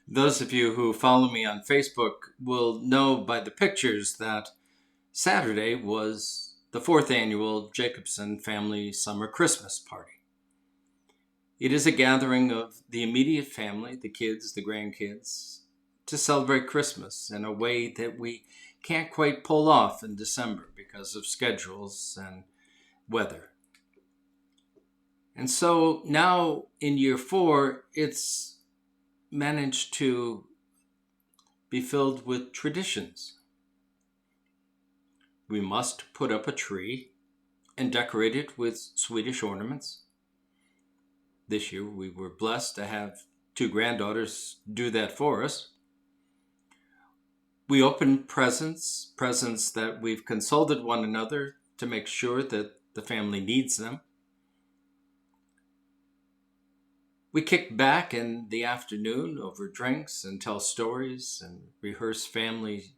Those of you who follow me on Facebook will know by the pictures that Saturday was the fourth annual Jacobson Family Summer Christmas Party. It is a gathering of the immediate family, the kids, the grandkids, to celebrate Christmas in a way that we can't quite pull off in December because of schedules and weather. And so now in year 4, it's managed to be filled with traditions. We must put up a tree and decorate it with Swedish ornaments. This year we were blessed to have 2 granddaughters do that for us. We open presents that we've consulted one another to make sure that the family needs them. We kick back in the afternoon over drinks and tell stories and rehearse family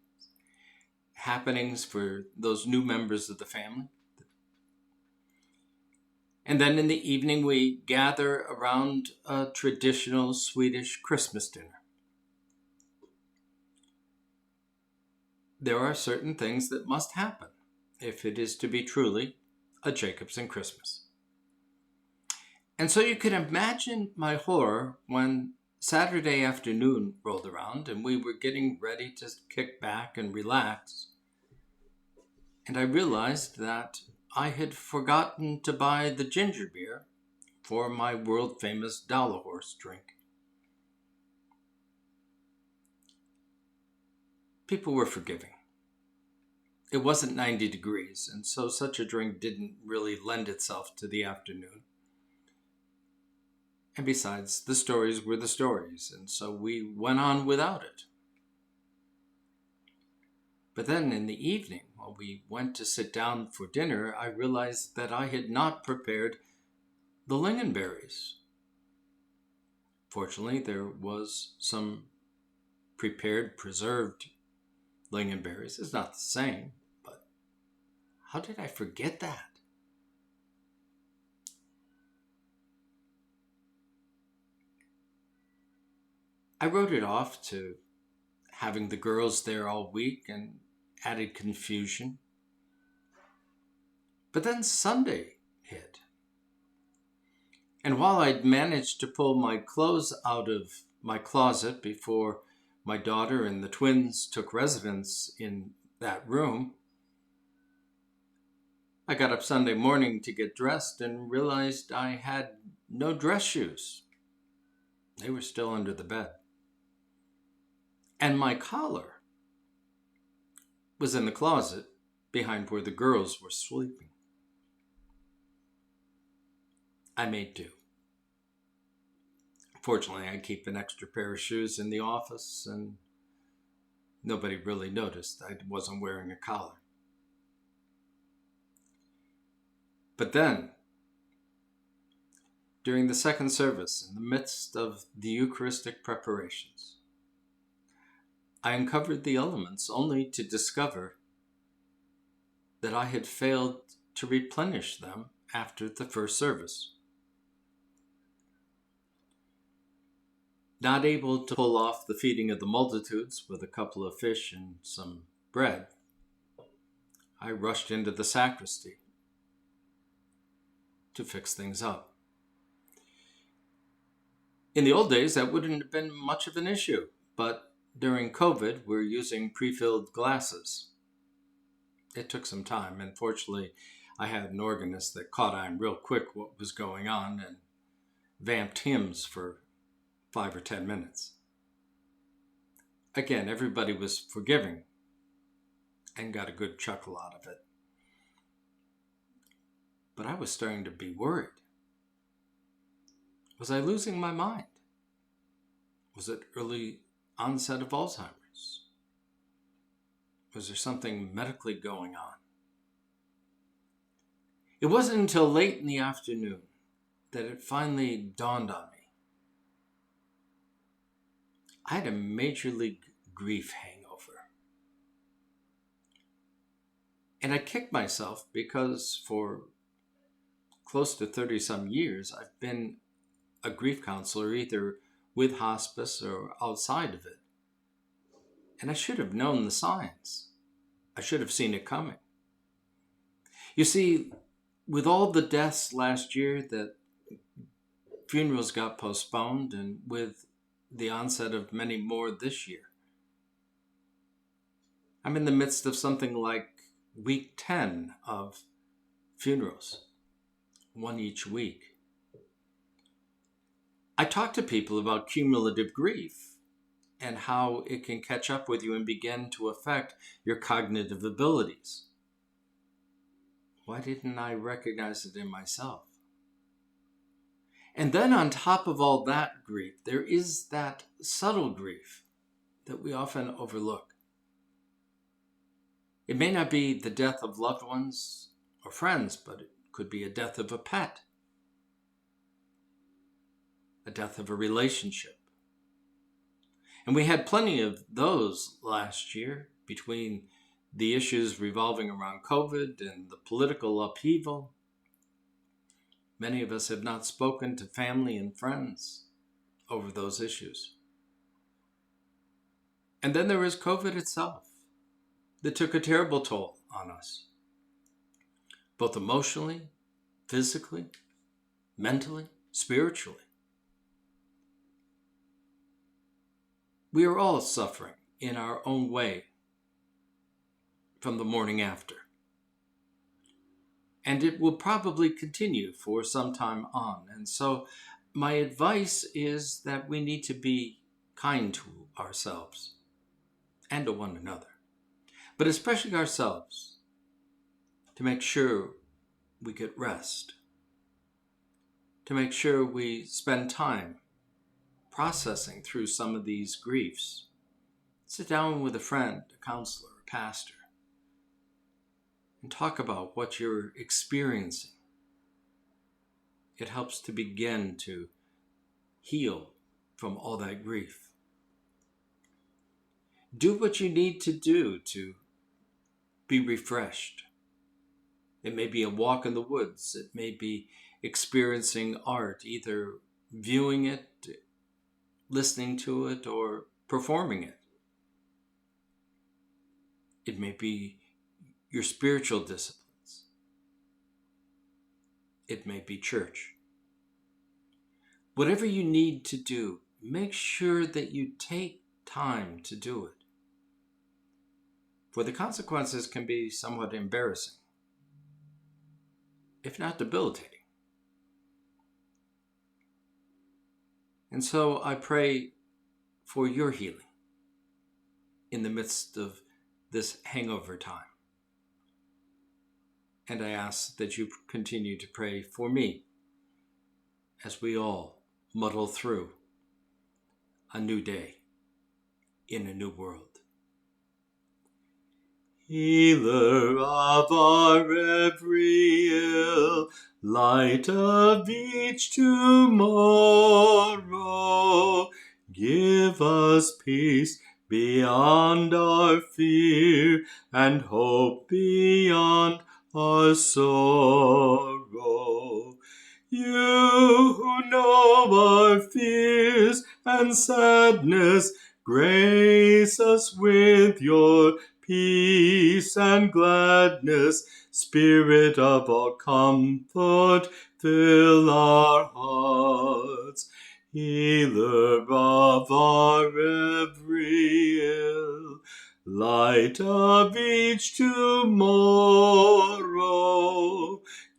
happenings for those new members of the family. And then in the evening, we gather around a traditional Swedish Christmas dinner. There are certain things that must happen if it is to be truly a Jacobson Christmas. And so you can imagine my horror when Saturday afternoon rolled around and we were getting ready to kick back and relax. And I realized that I had forgotten to buy the ginger beer for my world-famous Dollarhorse drink. People were forgiving. It wasn't 90 degrees, and so such a drink didn't really lend itself to the afternoon. And besides, the stories were the stories, and so we went on without it. But then in the evening, when we went to sit down for dinner, I realized that I had not prepared the lingonberries. Fortunately, there was some prepared, preserved lingonberries. It's not the same, but how did I forget that? I wrote it off to having the girls there all week and added confusion. But then Sunday hit. And while I'd managed to pull my clothes out of my closet before my daughter and the twins took residence in that room, I got up Sunday morning to get dressed and realized I had no dress shoes. They were still under the bed. And my collar was in the closet behind where the girls were sleeping. I made do. Fortunately, I keep an extra pair of shoes in the office, and nobody really noticed I wasn't wearing a collar. But then, during the second service, in the midst of the Eucharistic preparations, I uncovered the elements only to discover that I had failed to replenish them after the first service. Not able to pull off the feeding of the multitudes with a couple of fish and some bread, I rushed into the sacristy to fix things up. In the old days, that wouldn't have been much of an issue, but during COVID, we're using pre-filled glasses. It took some time, and fortunately, I had an organist that caught on real quick what was going on and vamped hymns for 5 or 10 minutes. Again, everybody was forgiving and got a good chuckle out of it. But I was starting to be worried. Was I losing my mind? Was it early onset of Alzheimer's? Was there something medically going on? It wasn't until late in the afternoon that it finally dawned on me. I had a major league grief hangover. And I kicked myself because for close to 30 some years, I've been a grief counselor either with hospice or outside of it. And I should have known the signs. I should have seen it coming. You see, with all the deaths last year, that funerals got postponed, and with the onset of many more this year, I'm in the midst of something like week 10 of funerals, one each week. I talk to people about cumulative grief and how it can catch up with you and begin to affect your cognitive abilities. Why didn't I recognize it in myself? And then on top of all that grief, there is that subtle grief that we often overlook. It may not be the death of loved ones or friends, but it could be a death of a pet, a death of a relationship. And we had plenty of those last year between the issues revolving around COVID and the political upheaval. Many of us have not spoken to family and friends over those issues. And then there is COVID itself that took a terrible toll on us, both emotionally, physically, mentally, spiritually. We are all suffering in our own way from the morning after. And it will probably continue for some time on. And so my advice is that we need to be kind to ourselves and to one another, but especially ourselves, to make sure we get rest, to make sure we spend time processing through some of these griefs. Sit down with a friend, a counselor, a pastor, and talk about what you're experiencing. It helps to begin to heal from all that grief. Do what you need to do to be refreshed. It may be a walk in the woods. It may be experiencing art, either viewing it, listening to it, or performing it. It may be your spiritual disciplines. It may be church. Whatever you need to do, make sure that you take time to do it. For the consequences can be somewhat embarrassing, if not debilitating. And so I pray for your healing in the midst of this hangover time. And I ask that you continue to pray for me as we all muddle through a new day in a new world. Healer of our every ill, light of each tomorrow, give us peace beyond our fear and hope beyond our sorrow. You who know our fears and sadness, grace us with your peace and gladness. Spirit of all comfort, fill our hearts. Healer of our every ill, light of each tomorrow,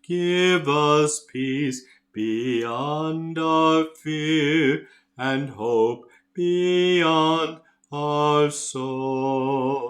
give us peace beyond our fear and hope beyond our soul.